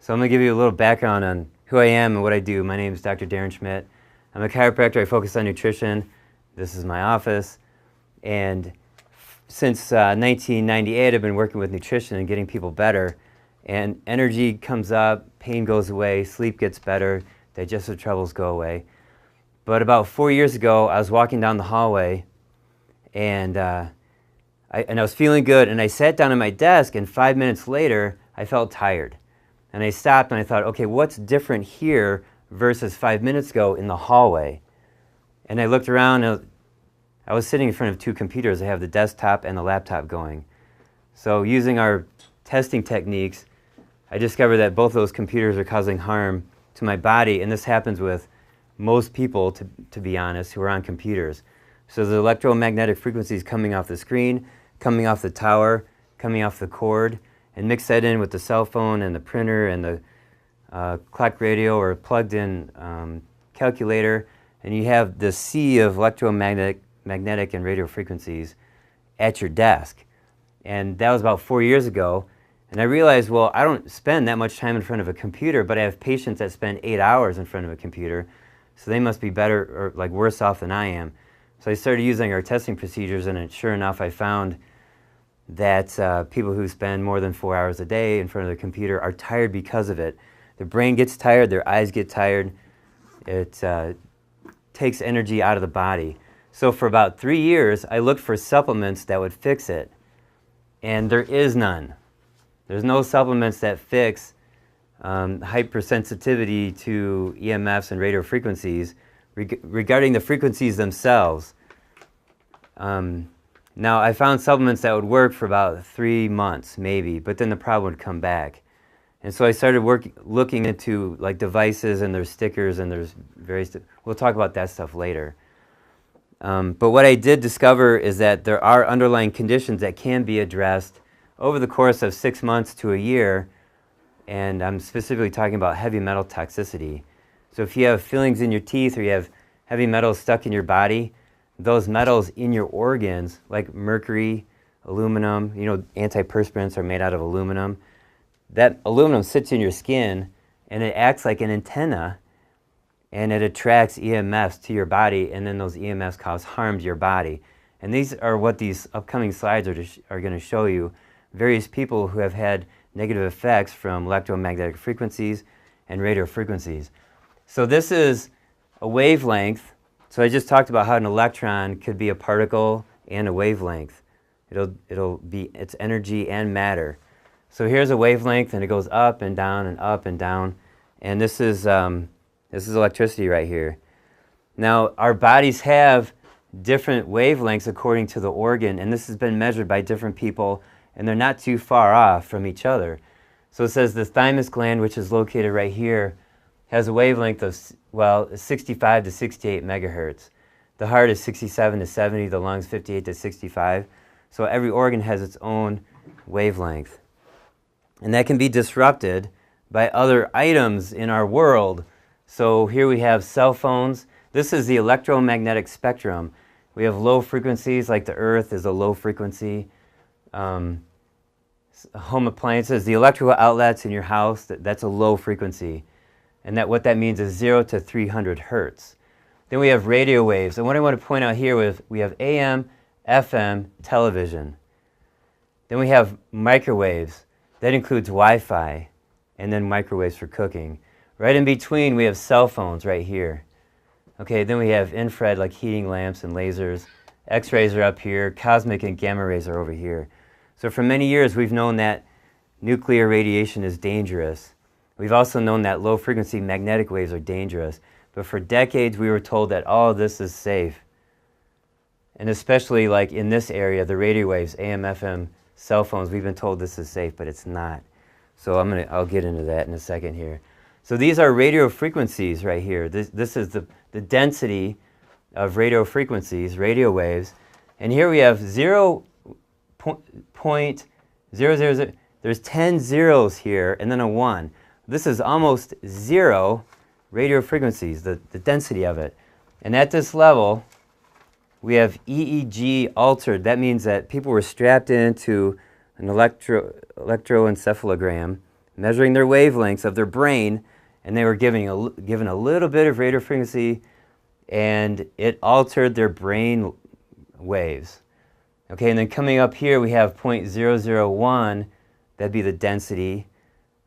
So I'm going to give you a little background on who I am and what I do. My name is Dr. Darren Schmidt. I'm a chiropractor. I focus on nutrition. This is my office. And since 1998, I've been working with nutrition and getting people better. And energy comes up, pain goes away, sleep gets better, digestive troubles go away. But about 4 years ago, I was walking down the hallway, and I was feeling good, and I sat down at my desk, and 5 minutes later, I felt tired. And I stopped and I thought, okay, what's different here versus 5 minutes ago in the hallway? And I looked around, and I was sitting in front of two computers. I have the desktop and the laptop going. So using our testing techniques, I discovered that both of those computers are causing harm to my body, and this happens with most people, to be honest, who are on computers. So the electromagnetic frequencies coming off the screen, coming off the tower, coming off the cord, and mix that in with the cell phone and the printer and the clock radio or plugged-in calculator, and you have the sea of electromagnetic and radio frequencies at your desk. And that was about 4 years ago. And I realized, well, I don't spend that much time in front of a computer, but I have patients that spend 8 hours in front of a computer, so they must be better or like worse off than I am. So I started using our testing procedures, and sure enough, I found that people who spend more than 4 hours a day in front of the computer are tired because of it. Their brain gets tired, their eyes get tired. It takes energy out of the body. So for about 3 years, I looked for supplements that would fix it, and there is none. There's no supplements that fix hypersensitivity to EMFs and radio frequencies regarding the frequencies themselves. Now, I found supplements that would work for about 3 months, maybe, but then the problem would come back. And so I started looking into like devices, and there's stickers, and there's various, we'll talk about that stuff later. But what I did discover is that there are underlying conditions that can be addressed over the course of 6 months to a year, and I'm specifically talking about heavy metal toxicity. So if you have fillings in your teeth, or you have heavy metals stuck in your body, those metals in your organs, like mercury, aluminum, you know, antiperspirants are made out of aluminum. That aluminum sits in your skin, and it acts like an antenna, and it attracts EMFs to your body, and then those EMFs cause harm to your body. And these are what these upcoming slides are going to show you. Various people who have had negative effects from electromagnetic frequencies and radio frequencies. So this is a wavelength. So I just talked about how an electron could be a particle and a wavelength. It's energy and matter. So here's a wavelength, and it goes up and down and up and down. And this is electricity right here. Now, our bodies have different wavelengths according to the organ, and this has been measured by different people, and they're not too far off from each other. So it says the thymus gland, which is located right here, has a wavelength of, well, 65 to 68 megahertz. The heart is 67 to 70, the lungs 58 to 65. So every organ has its own wavelength. And that can be disrupted by other items in our world. So here we have cell phones. This is the electromagnetic spectrum. We have low frequencies, like the earth is a low frequency. Home appliances, the electrical outlets in your house, that's a low frequency. And what that means is 0 to 300 hertz. Then we have radio waves. And what I want to point out here is we have AM, FM, television. Then we have microwaves. That includes Wi-Fi, and then microwaves for cooking. Right in between, we have cell phones right here. Okay, then we have infrared, like heating lamps and lasers. X-rays are up here. Cosmic and gamma rays are over here. So for many years, we've known that nuclear radiation is dangerous. We've also known that low-frequency magnetic waves are dangerous. But for decades, we were told that all of this is safe. And especially like in this area, the radio waves, AM, FM, cell phones, we've been told this is safe, but it's not. So I'll get into that in a second here. So these are radio frequencies right here. This is the density of radio frequencies, radio waves. And here we have 0.000. There's 10 zeros here, and then a 1. This is almost 0 radio frequencies, the density of it. And at this level, we have EEG altered. That means that people were strapped into an electroencephalogram measuring their wavelengths of their brain, and they were given a little bit of radio frequency, and it altered their brain waves. Okay, and then coming up here we have 0.001, that'd be the density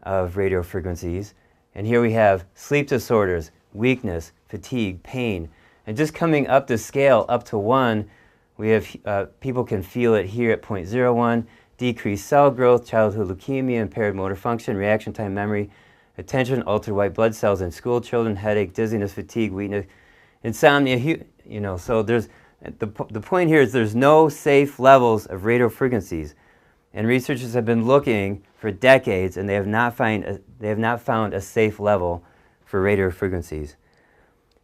of radio frequencies. And here we have sleep disorders, weakness, fatigue, pain. And just coming up the scale up to 1, we have people can feel it here at 0.01, decreased cell growth, childhood leukemia, impaired motor function, reaction time memory, attention, altered white blood cells in school children, headache, dizziness, fatigue, weakness, insomnia. You know, so there's the point here is there's no safe levels of radio frequencies, and researchers have been looking for decades, and they have not found a safe level for radio frequencies.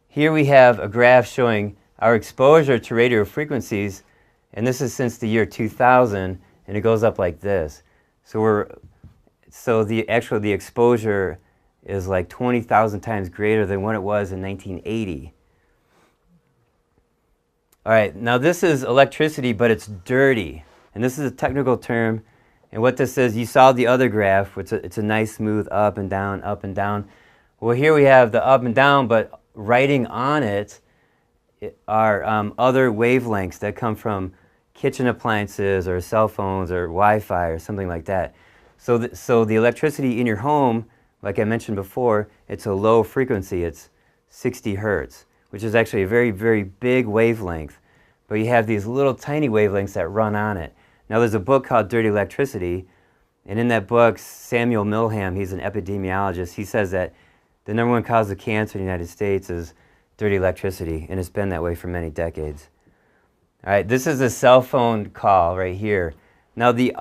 Here we have a graph showing our exposure to radio frequencies, and this is since the year 2000, and it goes up like this. So the exposure is like 20,000 times greater than what it was in 1980. All right, now this is electricity, but it's dirty, and this is a technical term. And what this is, you saw the other graph, it's a nice smooth up and down, up and down. Well, here we have the up and down, but writing on it are other wavelengths that come from kitchen appliances or cell phones or Wi-Fi or something like that. So the electricity in your home, like I mentioned before, it's a low frequency. It's 60 hertz, which is actually a very, very big wavelength. But you have these little tiny wavelengths that run on it. Now there's a book called Dirty Electricity, and in that book, Samuel Milham, he's an epidemiologist, he says that the #1 cause of cancer in the United States is dirty electricity, and it's been that way for many decades. All right, this is a cell phone call right here. Now the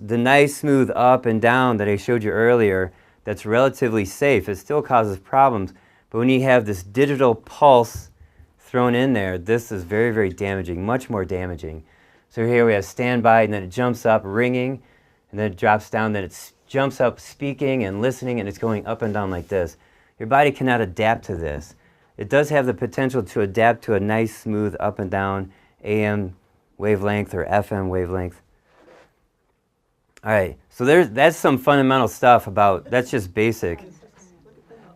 nice smooth up and down that I showed you earlier, that's relatively safe. It still causes problems, but when you have this digital pulse thrown in there, this is very, very damaging, much more damaging. So here we have standby, and then it jumps up ringing, and then it drops down, then it jumps up speaking and listening, and it's going up and down like this. Your body cannot adapt to this. It does have the potential to adapt to a nice smooth up and down AM wavelength or FM wavelength. All right, so that's some fundamental stuff about, that's just basic.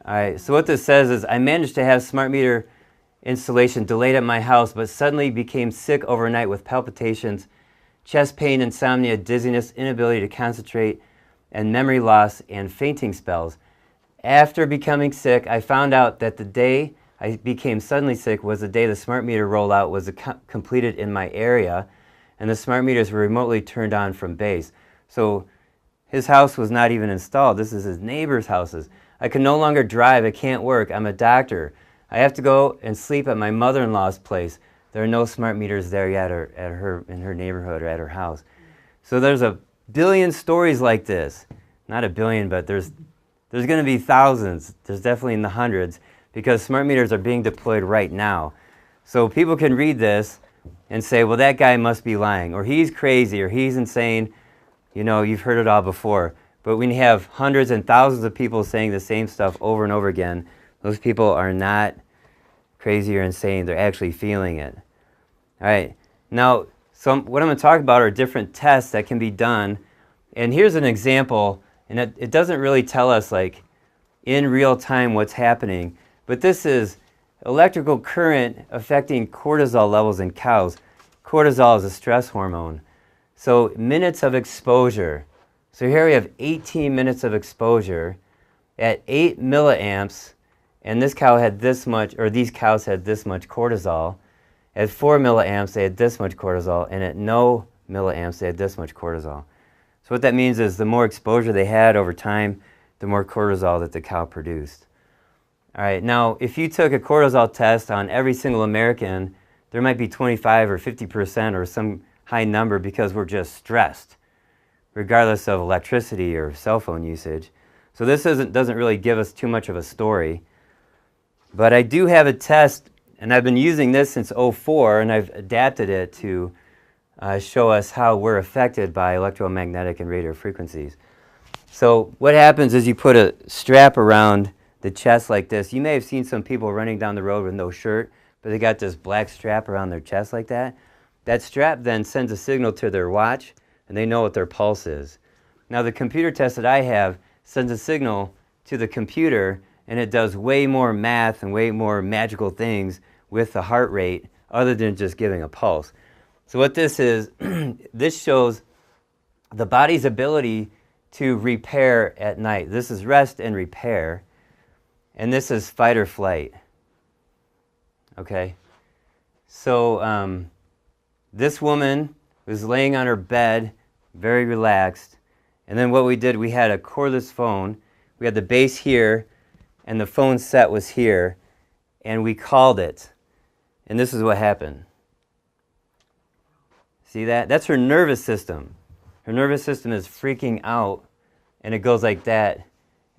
All right, so what this says is, I managed to have smart meter installation delayed at my house, but suddenly became sick overnight with palpitations, chest pain, insomnia, dizziness, inability to concentrate, and memory loss and fainting spells. After becoming sick, I found out that the day I became suddenly sick was the day the smart meter rollout was completed in my area, and the smart meters were remotely turned on from base. So his house was not even installed. This is his neighbor's houses. I can no longer drive. I can't work. I'm a doctor. I have to go and sleep at my mother-in-law's place. There are no smart meters there yet or in her neighborhood or at her house. So there's a billion stories like this. Not a billion, but there's going to be thousands. There's definitely in the hundreds, because smart meters are being deployed right now. So people can read this and say, well, that guy must be lying, or he's crazy, or he's insane. You know, you've heard it all before. But when you have hundreds and thousands of people saying the same stuff over and over again, those people are not crazy or insane. They're actually feeling it. All right. Now, what I'm going to talk about are different tests that can be done. And here's an example, and it doesn't really tell us, like, in real time what's happening. But this is electrical current affecting cortisol levels in cows. Cortisol is a stress hormone. So minutes of exposure. So here we have 18 minutes of exposure at 8 milliamps. And this cow had this much, or these cows had this much cortisol. At 4 milliamps, they had this much cortisol, and at no milliamps, they had this much cortisol. So what that means is the more exposure they had over time, the more cortisol that the cow produced. All right, now if you took a cortisol test on every single American, there might be 25 or 50% or some high number, because we're just stressed, regardless of electricity or cell phone usage. So this doesn't really give us too much of a story. But I do have a test, and I've been using this since '04, and I've adapted it to show us how we're affected by electromagnetic and radio frequencies. So what happens is you put a strap around the chest like this. You may have seen some people running down the road with no shirt, but they got this black strap around their chest like that. That strap then sends a signal to their watch, and they know what their pulse is. Now the computer test that I have sends a signal to the computer, and it does way more math and way more magical things with the heart rate other than just giving a pulse. So what this is, this shows the body's ability to repair at night. This is rest and repair, and this is fight or flight. Okay? So this woman was laying on her bed, very relaxed, and then what we did, we had a cordless phone. We had the base here, and the phone set was here, and we called it. And this is what happened. See that? That's her nervous system. Her nervous system is freaking out, and it goes like that,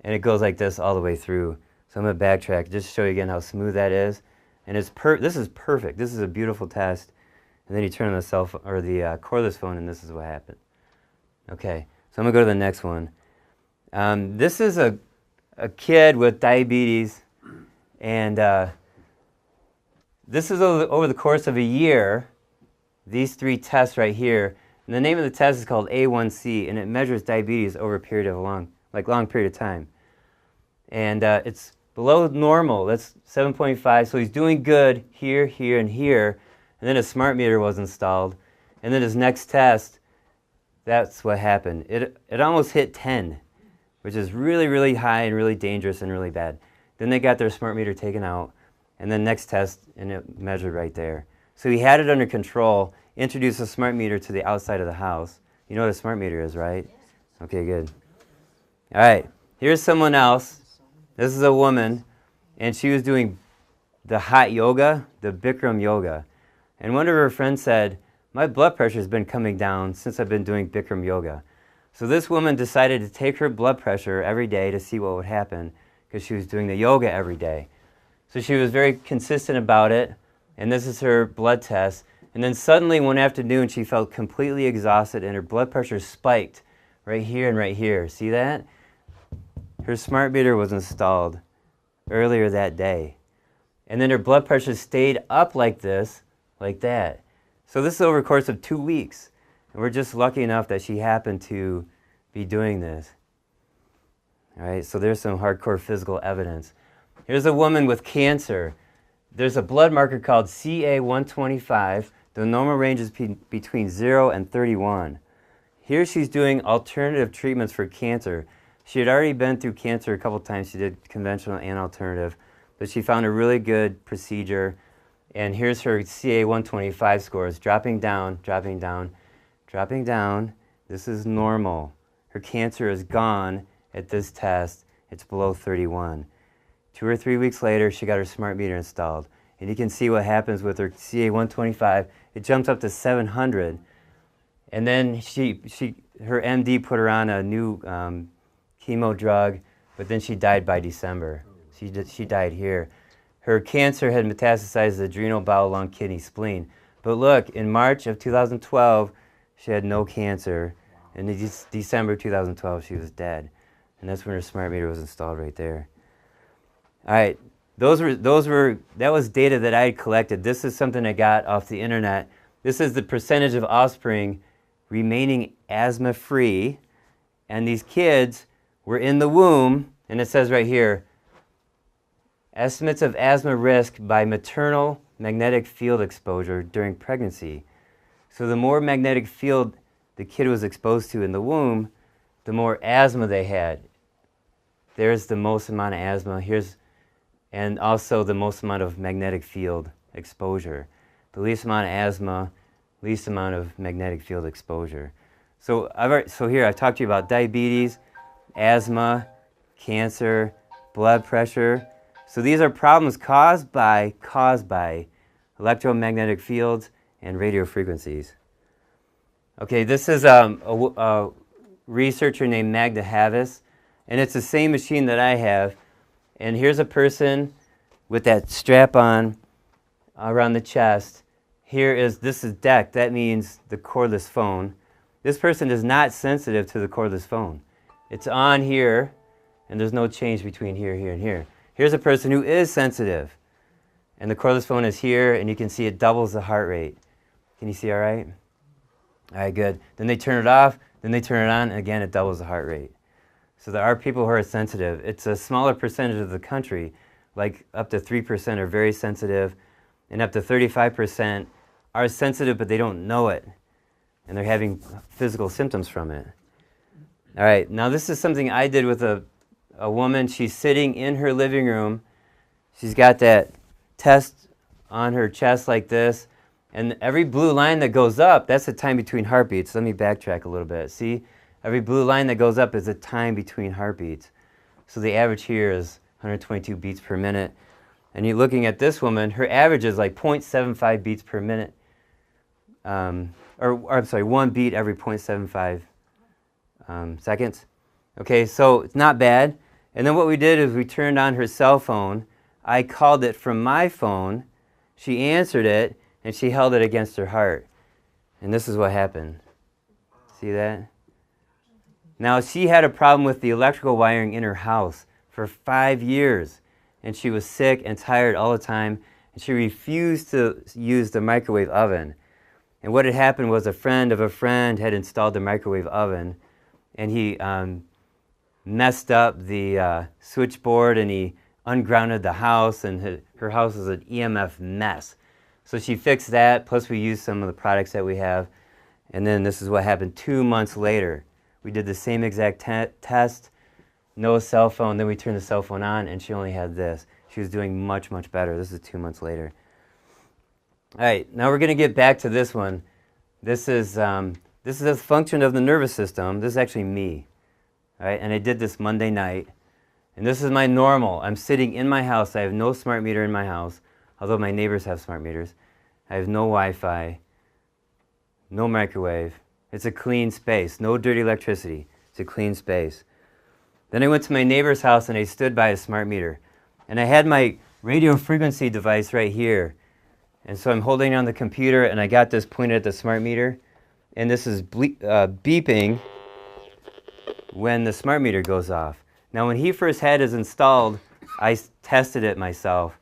and it goes like this all the way through. So I'm going to backtrack just to show you again how smooth that is. And this is perfect. This is a beautiful test. And then you turn on the the cordless phone, and this is what happened. Okay, so I'm going to go to the next one. This is a kid with diabetes, and this is over the course of a year, these 3 tests right here. And the name of the test is called A1C, and it measures diabetes over a period of a long period of time. And it's below normal. That's 7.5, so he's doing good here, here, and here. And then his smart meter was installed. And then his next test, that's what happened. It almost hit 10, which is really, really high and really dangerous and really bad. Then they got their smart meter taken out, and then next test, and it measured right there. So he had it under control, introduced a smart meter to the outside of the house. You know what a smart meter is, right? Okay, good. All right, here's someone else. This is a woman, and she was doing the hot yoga, the Bikram yoga. And one of her friends said, my blood pressure has been coming down since I've been doing Bikram yoga. So this woman decided to take her blood pressure every day to see what would happen because she was doing the yoga every day. So she was very consistent about it, and this is her blood test. And then suddenly one afternoon she felt completely exhausted and her blood pressure spiked right here and right here. See that? Her smart meter was installed earlier that day. And then her blood pressure stayed up like this, like that. So this is over the course of 2 weeks. And we're just lucky enough that she happened to be doing this. All right, so there's some hardcore physical evidence. Here's a woman with cancer. There's a blood marker called CA125. The normal range is between 0 and 31. Here she's doing alternative treatments for cancer. She had already been through cancer a couple times. She did conventional and alternative. But she found a really good procedure. And here's her CA125 scores, dropping down, dropping down, dropping down. This is normal. Her cancer is gone at this test. It's below 31. 2 or 3 weeks later, she got her smart meter installed. And you can see what happens with her CA125. It jumps up to 700. And then her MD put her on a new chemo drug, but then she died by December. She died here. Her cancer had metastasized to the adrenal, bowel, lung, kidney, spleen. But look, in March of 2012, she had no cancer. And in December 2012, she was dead. And that's when her smart meter was installed right there. All right, that was data that I had collected. This is something I got off the internet. This is the percentage of offspring remaining asthma-free. And these kids were in the womb, and it says right here, estimates of asthma risk by maternal magnetic field exposure during pregnancy. So the more magnetic field the kid was exposed to in the womb, the more asthma they had. There's the most amount of asthma. And also the most amount of magnetic field exposure. The least amount of asthma, least amount of magnetic field exposure. So here I've talked to you about diabetes, asthma, cancer, blood pressure. So these are problems caused by electromagnetic fields and radio frequencies. Okay, this is a researcher named Magda Havas, and it's the same machine that I have. And here's a person with that strap on around the chest. This is DEC, that means the cordless phone. This person is not sensitive to the cordless phone. It's on here, and there's no change between here, here, and here. Here's a person who is sensitive, and the cordless phone is here, and you can see it doubles the heart rate. Can you see all right? All right, good. Then they turn it off, then they turn it on, and again, it doubles the heart rate. So there are people who are sensitive. It's a smaller percentage of the country, like up to 3% are very sensitive, and up to 35% are sensitive, but they don't know it, and they're having physical symptoms from it. All right, now this is something I did with a woman. She's sitting in her living room. She's got that test on her chest like this, and every blue line that goes up, that's the time between heartbeats. Let me backtrack a little bit. See? Every blue line that goes up is the time between heartbeats. So the average here is 122 beats per minute. And you're looking at this woman, her average is like 0.75 beats per minute. Or I'm sorry, 1 beat every 0.75 seconds. Okay, so it's not bad. And then what we did is we turned on her cell phone. I called it from my phone. She answered it, and she held it against her heart. And this is what happened. See that? Now, she had a problem with the electrical wiring in her house for 5 years, and she was sick and tired all the time, and she refused to use the microwave oven. And what had happened was a friend of a friend had installed the microwave oven, and he messed up the switchboard, and he ungrounded the house, and her house was an EMF mess. So she fixed that, plus we used some of the products that we have, and then this is what happened 2 months later. We did the same exact test, no cell phone, then we turned the cell phone on, and she only had this. She was doing much, much better. This is 2 months later. All right, now we're going to get back to this one. This is a function of the nervous system. This is actually me, all right? And I did this Monday night, and this is my normal. I'm sitting in my house. I have no smart meter in my house, although my neighbors have smart meters. I have no Wi-Fi, no microwave. It's a clean space, no dirty electricity. It's a clean space. Then I went to my neighbor's house and I stood by a smart meter. And I had my radio frequency device right here. And so I'm holding it on the computer and I got this pointed at the smart meter. And this is beeping when the smart meter goes off. Now when he first had his installed, I tested it myself.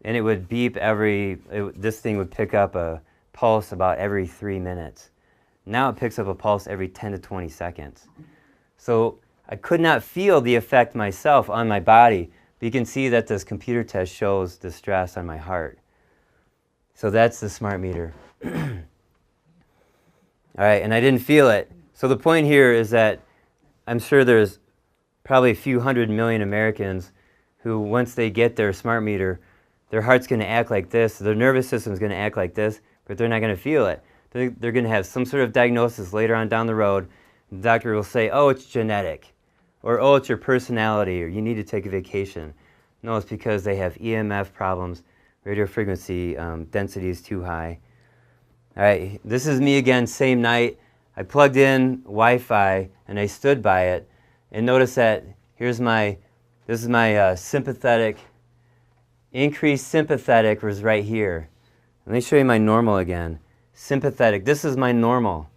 And it would beep this thing would pick up a pulse about every 3 minutes. Now it picks up a pulse every 10 to 20 seconds. So I could not feel the effect myself on my body, but you can see that this computer test shows the stress on my heart. So that's the smart meter. All right, and I didn't feel it. So the point here is that I'm sure there's probably a few 100 million Americans who, once they get their smart meter, their heart's going to act like this, their nervous system's going to act like this, but they're not going to feel it. They're going to have some sort of diagnosis later on down the road. The doctor will say, oh, it's genetic, or oh, it's your personality, or you need to take a vacation. No, it's because they have EMF problems, radio frequency density is too high. All right, this is me again, same night. I plugged in Wi-Fi and I stood by it, and notice that this is my sympathetic, increased sympathetic was right here. Let me show you my normal again. Sympathetic, this is my normal.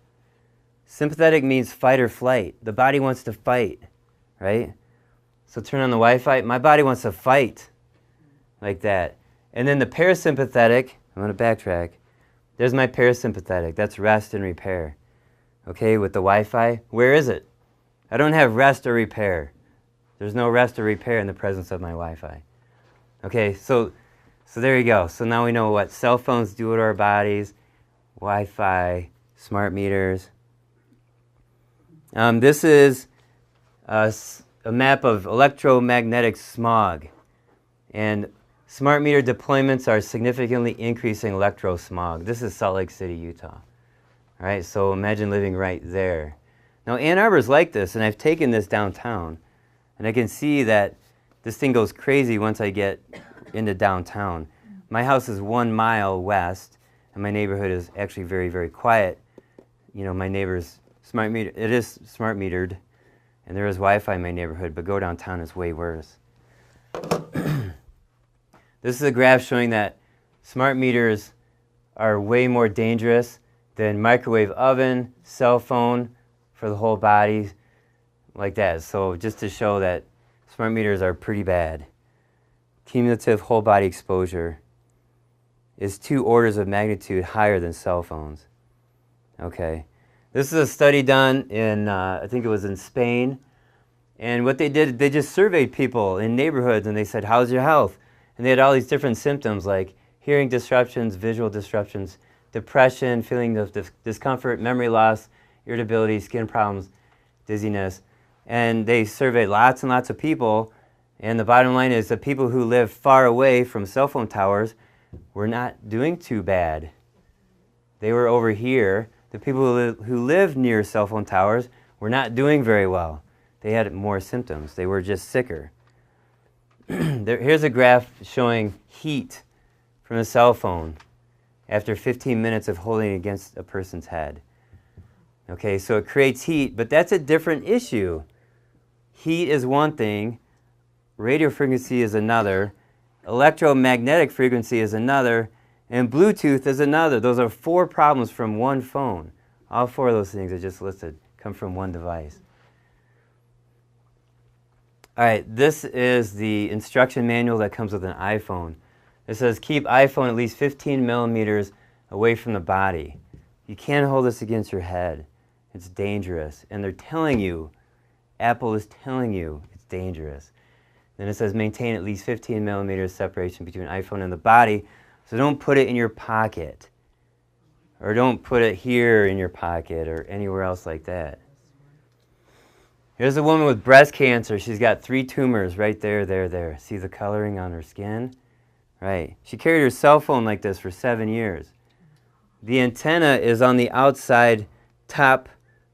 Sympathetic means fight or flight. The body wants to fight, right? So turn on the Wi-Fi, my body wants to fight, like that. And then the parasympathetic, I'm going to backtrack. There's my parasympathetic, that's rest and repair. Okay, with the Wi-Fi, where is it? I don't have rest or repair. There's no rest or repair in the presence of my Wi-Fi. Okay, so there you go. So now we know what cell phones do to our bodies, Wi-Fi, smart meters. This is a map of electromagnetic smog. And smart meter deployments are significantly increasing electrosmog. This is Salt Lake City, Utah. All right, so imagine living right there. Now Ann Arbor's like this, and I've taken this downtown. And I can see that this thing goes crazy once I get into downtown. My house is 1 mile west, and my neighborhood is actually very, very quiet. You know, my neighbor's smart meter, it is smart metered, and there is Wi-Fi in my neighborhood, but go downtown, it's way worse. This is a graph showing that smart meters are way more dangerous than microwave oven, cell phone for the whole body, like that. So just to show that smart meters are pretty bad. Cumulative whole body exposure is 2 orders of magnitude higher than cell phones. Okay. This is a study done in, I think it was in Spain, And what they did, they just surveyed people in neighborhoods and they said, how's your health? And they had all these different symptoms like hearing disruptions, visual disruptions, depression, feeling of discomfort, memory loss, irritability, skin problems, dizziness. And they surveyed lots and lots of people. And the bottom line is the people who live far away from cell phone towers were not doing too bad. They were over here. The people who live near cell phone towers were not doing very well. They had more symptoms. They were just sicker. Here's a graph showing heat from a cell phone after 15 minutes of holding it against a person's head. Okay, so it creates heat, but that's a different issue. Heat is one thing, radio frequency is another, electromagnetic frequency is another, and Bluetooth is another. Those are 4 problems from one phone. All 4 of those things I just listed come from one device. All right, this is the instruction manual that comes with an iPhone. It says keep iPhone at least 15 millimeters away from the body. You can't hold this against your head. It's dangerous. And they're telling you, Apple is telling you it's dangerous. Then it says maintain at least 15 millimeters separation between iPhone and the body. So don't put it in your pocket. Or don't put it here in your pocket or anywhere else like that. Here's a woman with breast cancer. She's got 3 tumors right there. See the coloring on her skin? Right. She carried her cell phone like this for 7 years. The antenna is on the outside top.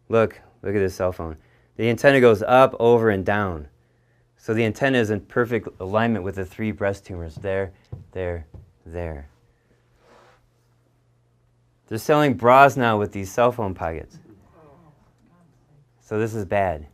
Look at this cell phone. The antenna goes up, over, and down. So the antenna is in perfect alignment with the 3 breast tumors. There. They're selling bras now with these cell phone pockets. So this is bad.